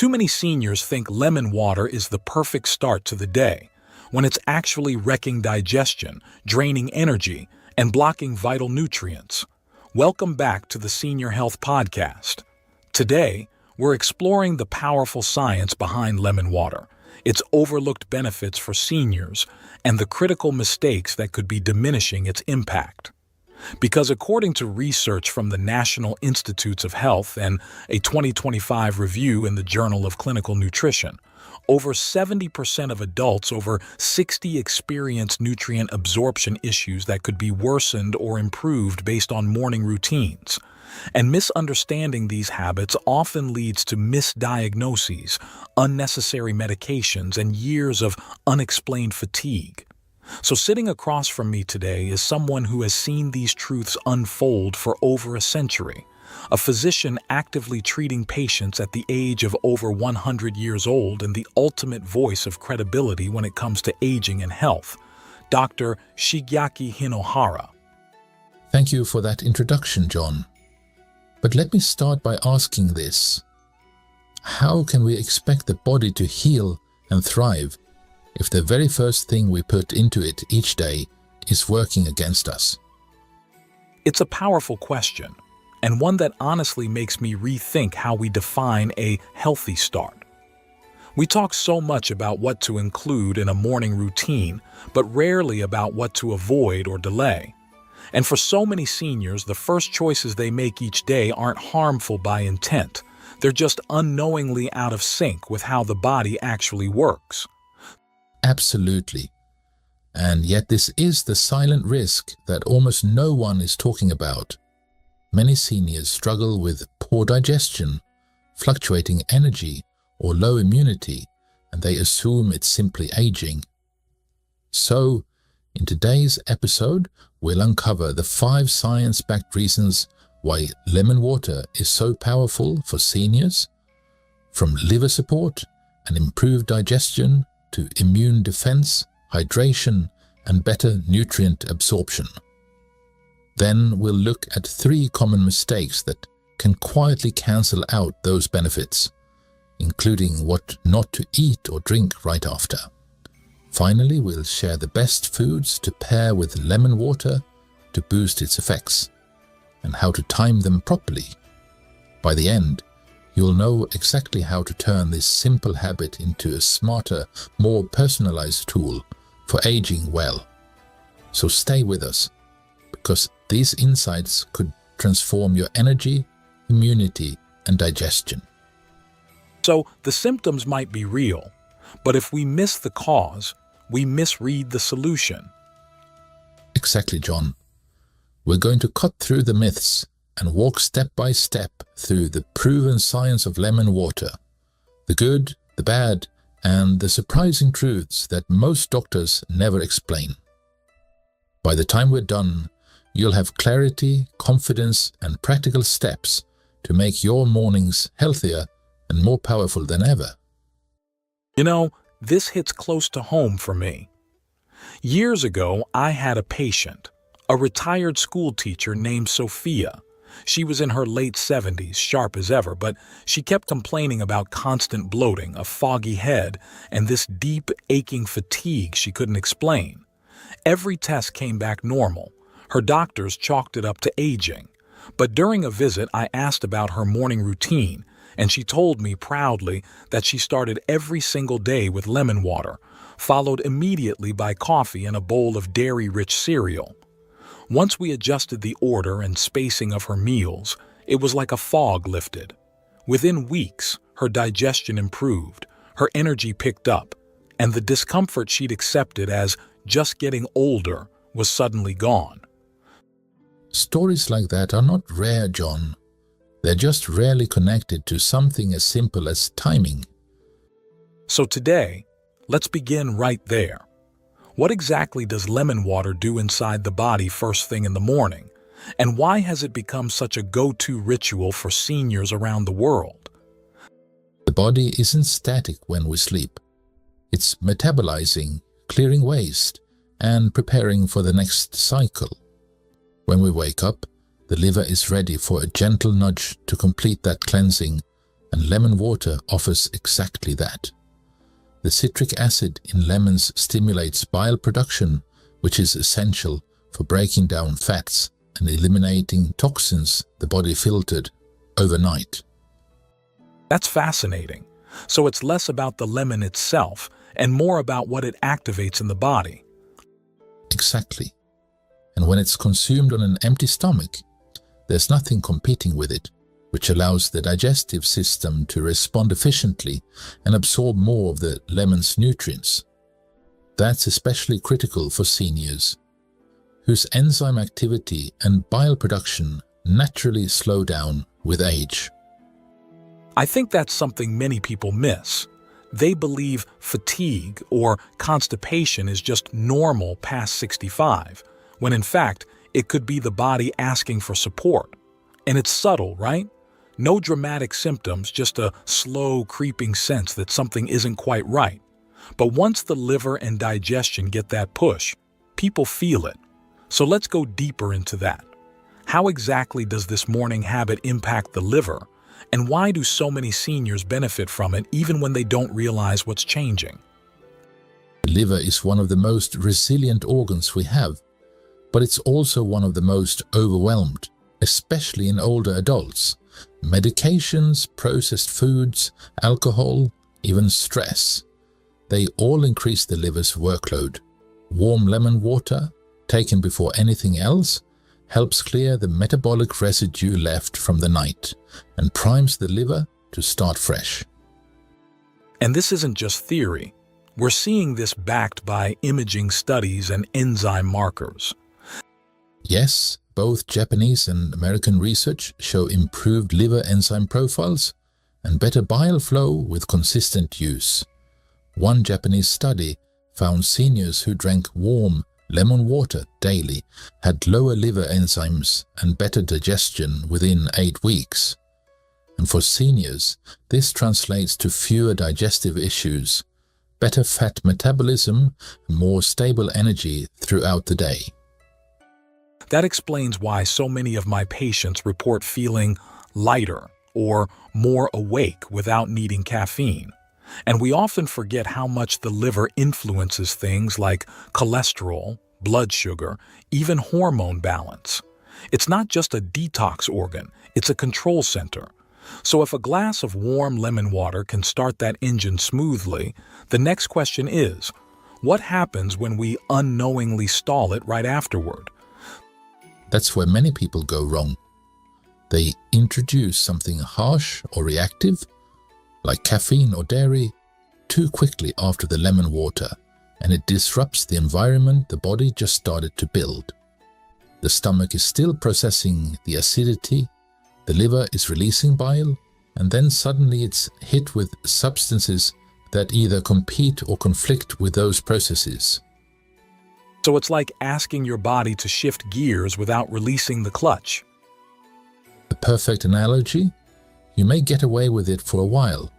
Too many seniors think lemon water is the perfect start to the day, when it's actually wrecking digestion, draining energy, and blocking vital nutrients. Welcome back to the Senior Health Podcast. Today, we're exploring the powerful science behind lemon water, its overlooked benefits for seniors, and the critical mistakes that could be diminishing its impact. Because according to research from the National Institutes of Health and a 2025 review in the Journal of Clinical Nutrition, over 70% of adults over 60 experience nutrient absorption issues that could be worsened or improved based on morning routines. And misunderstanding these habits often leads to misdiagnoses, unnecessary medications, and years of unexplained fatigue. So sitting across from me today is someone who has seen these truths unfold for over a century, a physician actively treating patients at the age of over 100 years old and the ultimate voice of credibility when it comes to aging and health, Dr. Shigeaki Hinohara. Thank you for that introduction, John. But let me start by asking this. How can we expect the body to heal and thrive if the very first thing we put into it each day is working against us? It's a powerful question, and one that honestly makes me rethink how we define a healthy start. We talk so much about what to include in a morning routine, but rarely about what to avoid or delay. And for so many seniors, the first choices they make each day aren't harmful by intent. They're just unknowingly out of sync with how the body actually works. Absolutely. And yet this is the silent risk that almost no one is talking about. Many seniors struggle with poor digestion, fluctuating energy, or low immunity, and they assume it's simply aging. So, in today's episode, we'll uncover the 5 science-backed reasons why lemon water is so powerful for seniors, from liver support and improved digestion to immune defense, hydration, and better nutrient absorption. Then we'll look at 3 common mistakes that can quietly cancel out those benefits, including what not to eat or drink right after. Finally, we'll share the best foods to pair with lemon water to boost its effects, and how to time them properly. By the end, you'll know exactly how to turn this simple habit into a smarter, more personalized tool for aging well. So stay with us, because these insights could transform your energy, immunity, and digestion. So the symptoms might be real, but if we miss the cause, we misread the solution. Exactly, John. We're going to cut through the myths and walk step by step through the proven science of lemon water, the good, the bad, and the surprising truths that most doctors never explain. By the time we're done, you'll have clarity, confidence, and practical steps to make your mornings healthier and more powerful than ever. You know, this hits close to home for me. Years ago, I had a patient, a retired school teacher named Sophia. She was in her late 70s, sharp as ever, but she kept complaining about constant bloating, a foggy head, and this deep, aching fatigue she couldn't explain. Every test came back normal. Her doctors chalked it up to aging. But during a visit, I asked about her morning routine, and she told me proudly that she started every single day with lemon water, followed immediately by coffee and a bowl of dairy-rich cereal. Once we adjusted the order and spacing of her meals, it was like a fog lifted. Within weeks, her digestion improved, her energy picked up, and the discomfort she'd accepted as just getting older was suddenly gone. Stories like that are not rare, John. They're just rarely connected to something as simple as timing. So today, let's begin right there. What exactly does lemon water do inside the body first thing in the morning? And why has it become such a go-to ritual for seniors around the world? The body isn't static when we sleep. It's metabolizing, clearing waste, and preparing for the next cycle. When we wake up, the liver is ready for a gentle nudge to complete that cleansing and lemon water offers exactly that. The citric acid in lemons stimulates bile production, which is essential for breaking down fats and eliminating toxins the body filtered overnight. That's fascinating. So it's less about the lemon itself and more about what it activates in the body. Exactly. And when it's consumed on an empty stomach, there's nothing competing with it, which allows the digestive system to respond efficiently and absorb more of the lemon's nutrients. That's especially critical for seniors, whose enzyme activity and bile production naturally slow down with age. I think that's something many people miss. They believe fatigue or constipation is just normal past 65, when in fact, it could be the body asking for support. And it's subtle, right? No dramatic symptoms, just a slow, creeping sense that something isn't quite right. But once the liver and digestion get that push, people feel it. So let's go deeper into that. How exactly does this morning habit impact the liver? And why do so many seniors benefit from it even when they don't realize what's changing? The liver is one of the most resilient organs we have, but it's also one of the most overwhelmed, especially in older adults. Medications, processed foods, alcohol, even stress. They all increase the liver's workload. Warm lemon water, taken before anything else, helps clear the metabolic residue left from the night and primes the liver to start fresh. And this isn't just theory. We're seeing this backed by imaging studies and enzyme markers. Yes, both Japanese and American research show improved liver enzyme profiles and better bile flow with consistent use. One Japanese study found seniors who drank warm lemon water daily had lower liver enzymes and better digestion within 8 weeks. And for seniors, this translates to fewer digestive issues, better fat metabolism, and more stable energy throughout the day. That explains why so many of my patients report feeling lighter or more awake without needing caffeine. And we often forget how much the liver influences things like cholesterol, blood sugar, even hormone balance. It's not just a detox organ, it's a control center. So if a glass of warm lemon water can start that engine smoothly, the next question is, what happens when we unknowingly stall it right afterward? That's where many people go wrong. They introduce something harsh or reactive, like caffeine or dairy, too quickly after the lemon water, and it disrupts the environment the body just started to build. The stomach is still processing the acidity, the liver is releasing bile, and then suddenly it's hit with substances that either compete or conflict with those processes. So it's like asking your body to shift gears without releasing the clutch. A perfect analogy? You may get away with it for a while,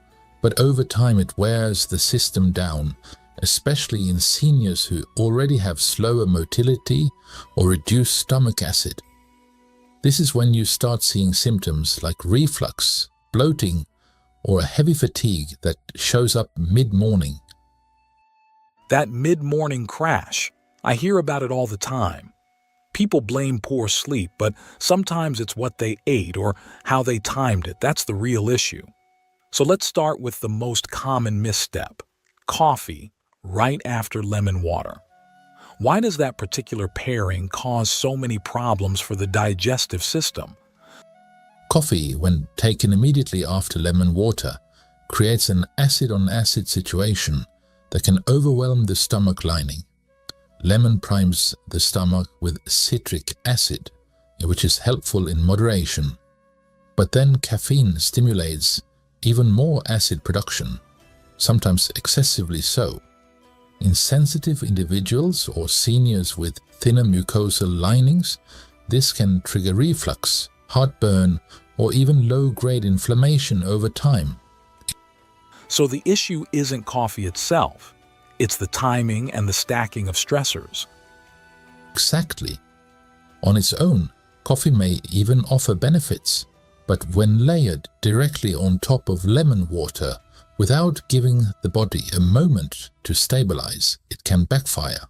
but over time it wears the system down, especially in seniors who already have slower motility or reduced stomach acid. This is when you start seeing symptoms like reflux, bloating, or a heavy fatigue that shows up mid-morning. That mid-morning crash, I hear about it all the time. People blame poor sleep, but sometimes it's what they ate or how they timed it. That's the real issue. So let's start with the most common misstep: coffee right after lemon water. Why does that particular pairing cause so many problems for the digestive system? Coffee, when taken immediately after lemon water, creates an acid-on-acid situation that can overwhelm the stomach lining. Lemon primes the stomach with citric acid, which is helpful in moderation. But then caffeine stimulates even more acid production, sometimes excessively so. In sensitive individuals or seniors with thinner mucosal linings, this can trigger reflux, heartburn, or even low-grade inflammation over time. So the issue isn't coffee itself. It's the timing and the stacking of stressors. Exactly. On its own, coffee may even offer benefits, but when layered directly on top of lemon water without giving the body a moment to stabilize, it can backfire,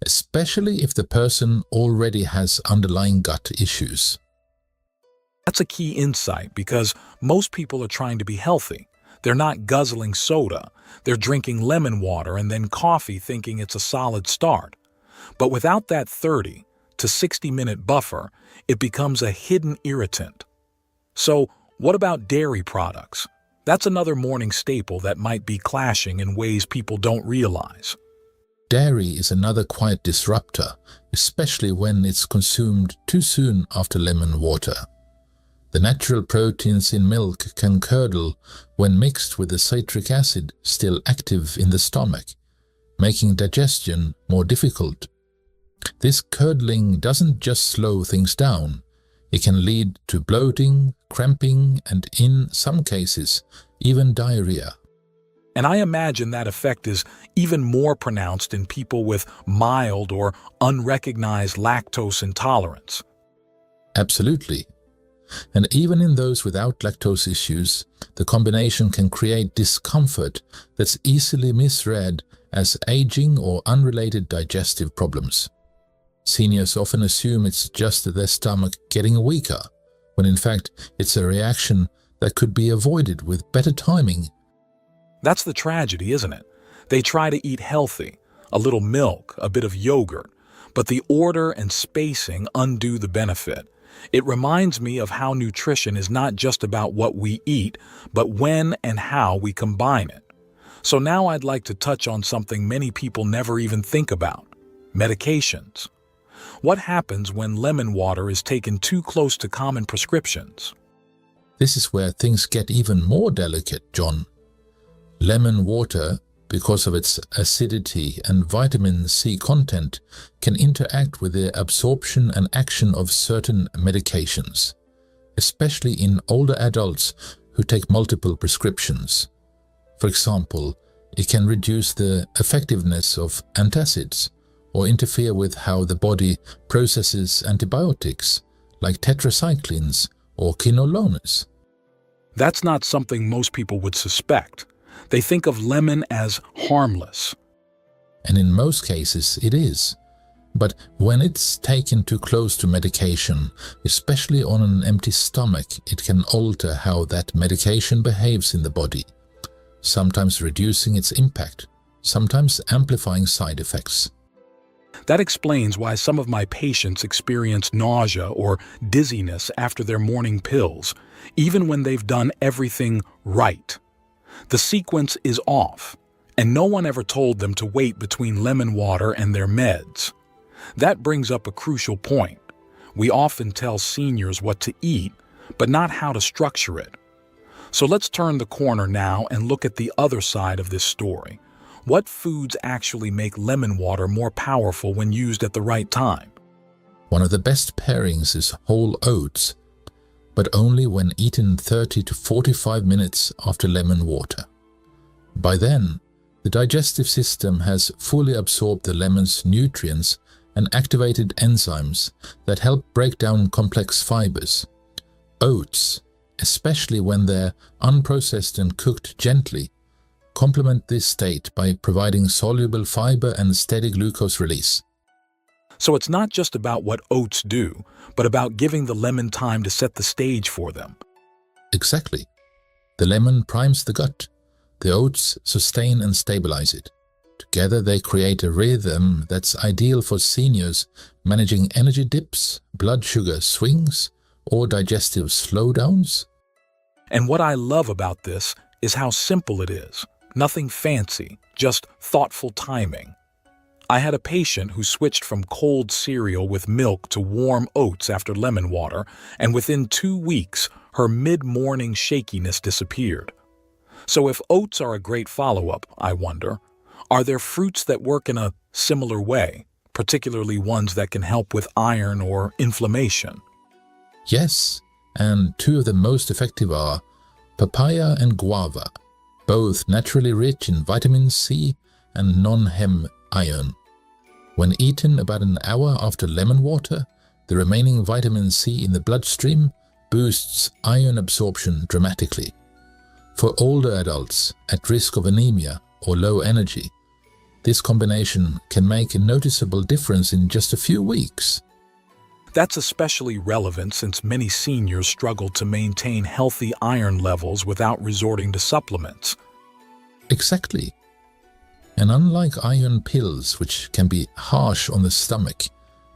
especially if the person already has underlying gut issues. That's a key insight because most people are trying to be healthy. They're not guzzling soda. They're drinking lemon water and then coffee thinking it's a solid start. But without that 30 to 60-minute buffer, it becomes a hidden irritant. So, what about dairy products? That's another morning staple that might be clashing in ways people don't realize. Dairy is another quiet disruptor, especially when it's consumed too soon after lemon water. The natural proteins in milk can curdle when mixed with the citric acid still active in the stomach, making digestion more difficult. This curdling doesn't just slow things down. It can lead to bloating, cramping, and in some cases, even diarrhea. And I imagine that effect is even more pronounced in people with mild or unrecognized lactose intolerance. Absolutely. And even in those without lactose issues, the combination can create discomfort that's easily misread as aging or unrelated digestive problems. Seniors often assume it's just their stomach getting weaker, when in fact it's a reaction that could be avoided with better timing. That's the tragedy, isn't it? They try to eat healthy, a little milk, a bit of yogurt, but the order and spacing undo the benefit. It reminds me of how nutrition is not just about what we eat, but when and how we combine it. So now I'd like to touch on something many people never even think about: medications. What happens when lemon water is taken too close to common prescriptions? This is where things get even more delicate, John. Lemon water, because of its acidity and vitamin C content, can interact with the absorption and action of certain medications, especially in older adults who take multiple prescriptions. For example, it can reduce the effectiveness of antacids or interfere with how the body processes antibiotics like tetracyclines or quinolones. That's not something most people would suspect. They think of lemon as harmless. And in most cases it is. But when it's taken too close to medication, especially on an empty stomach, it can alter how that medication behaves in the body, sometimes reducing its impact, sometimes amplifying side effects. That explains why some of my patients experience nausea or dizziness after their morning pills, even when they've done everything right. The sequence is off, and no one ever told them to wait between lemon water and their meds. That brings up a crucial point. We often tell seniors what to eat, but not how to structure it. So let's turn the corner now and look at the other side of this story. What foods actually make lemon water more powerful when used at the right time? One of the best pairings is whole oats, but only when eaten 30 to 45 minutes after lemon water. By then, the digestive system has fully absorbed the lemon's nutrients and activated enzymes that help break down complex fibers. Oats, especially when they're unprocessed and cooked gently, complement this state by providing soluble fiber and steady glucose release. So it's not just about what oats do, but about giving the lemon time to set the stage for them. Exactly. The lemon primes the gut. The oats sustain and stabilize it. Together they create a rhythm that's ideal for seniors managing energy dips, blood sugar swings, or digestive slowdowns. And what I love about this is how simple it is. Nothing fancy, just thoughtful timing. I had a patient who switched from cold cereal with milk to warm oats after lemon water, and within 2 weeks, her mid-morning shakiness disappeared. So if oats are a great follow-up, I wonder, are there fruits that work in a similar way, particularly ones that can help with iron or inflammation? Yes, and 2 of the most effective are papaya and guava, both naturally rich in vitamin C and non-hem iron. When eaten about an hour after lemon water, the remaining vitamin C in the bloodstream boosts iron absorption dramatically. For older adults at risk of anemia or low energy, this combination can make a noticeable difference in just a few weeks. That's especially relevant since many seniors struggle to maintain healthy iron levels without resorting to supplements. Exactly. And unlike iron pills, which can be harsh on the stomach,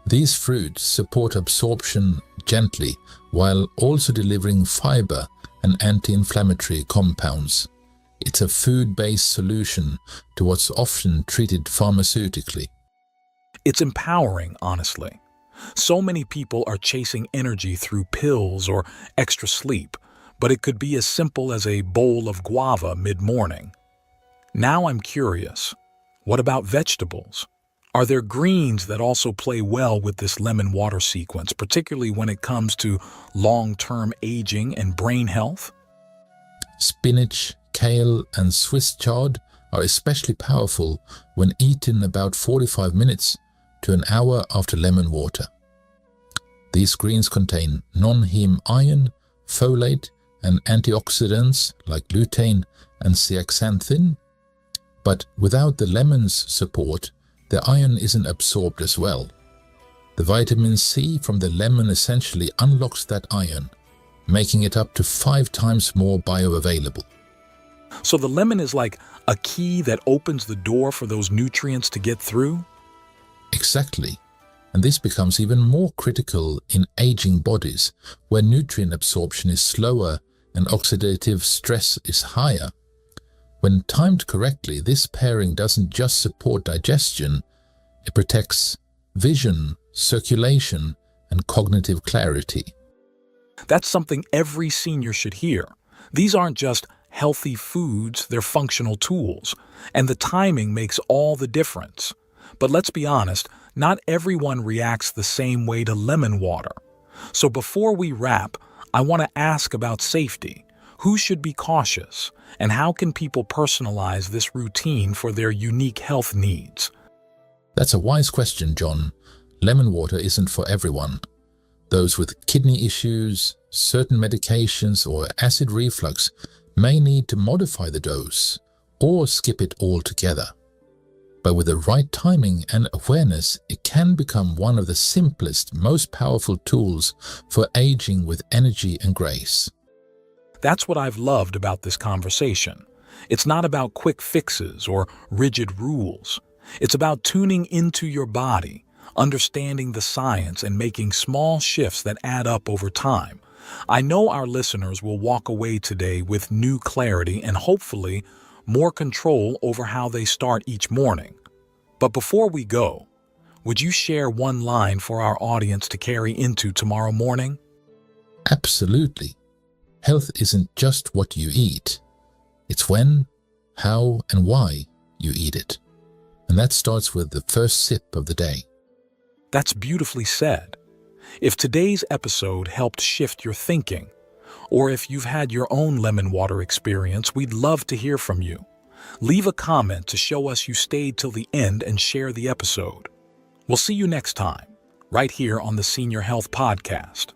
these fruits support absorption gently while also delivering fiber and anti-inflammatory compounds. It's a food-based solution to what's often treated pharmaceutically. It's empowering, honestly. So many people are chasing energy through pills or extra sleep, but it could be as simple as a bowl of guava mid-morning. Now I'm curious, what about vegetables? Are there greens that also play well with this lemon water sequence, particularly when it comes to long-term aging and brain health? Spinach, kale, and Swiss chard are especially powerful when eaten about 45 minutes to an hour after lemon water. These greens contain non-heme iron, folate, and antioxidants like lutein and zeaxanthin, but without the lemon's support, the iron isn't absorbed as well. The vitamin C from the lemon essentially unlocks that iron, making it up to 5 times more bioavailable. So the lemon is like a key that opens the door for those nutrients to get through? Exactly. And this becomes even more critical in aging bodies, where nutrient absorption is slower and oxidative stress is higher. When timed correctly, this pairing doesn't just support digestion, it protects vision, circulation, and cognitive clarity. That's something every senior should hear. These aren't just healthy foods, they're functional tools, and the timing makes all the difference. But let's be honest, not everyone reacts the same way to lemon water. So before we wrap, I want to ask about safety. Who should be cautious, and how can people personalize this routine for their unique health needs? That's a wise question, John. Lemon water isn't for everyone. Those with kidney issues, certain medications, or acid reflux may need to modify the dose or skip it altogether. But with the right timing and awareness, it can become one of the simplest, most powerful tools for aging with energy and grace. That's what I've loved about this conversation. It's not about quick fixes or rigid rules. It's about tuning into your body, understanding the science, and making small shifts that add up over time. I know our listeners will walk away today with new clarity and hopefully more control over how they start each morning. But before we go, would you share one line for our audience to carry into tomorrow morning? Absolutely. Health isn't just what you eat. It's when, how, and why you eat it. And that starts with the first sip of the day. That's beautifully said. If today's episode helped shift your thinking, or if you've had your own lemon water experience, we'd love to hear from you. Leave a comment to show us you stayed till the end and share the episode. We'll see you next time, right here on the Senior Health Podcast.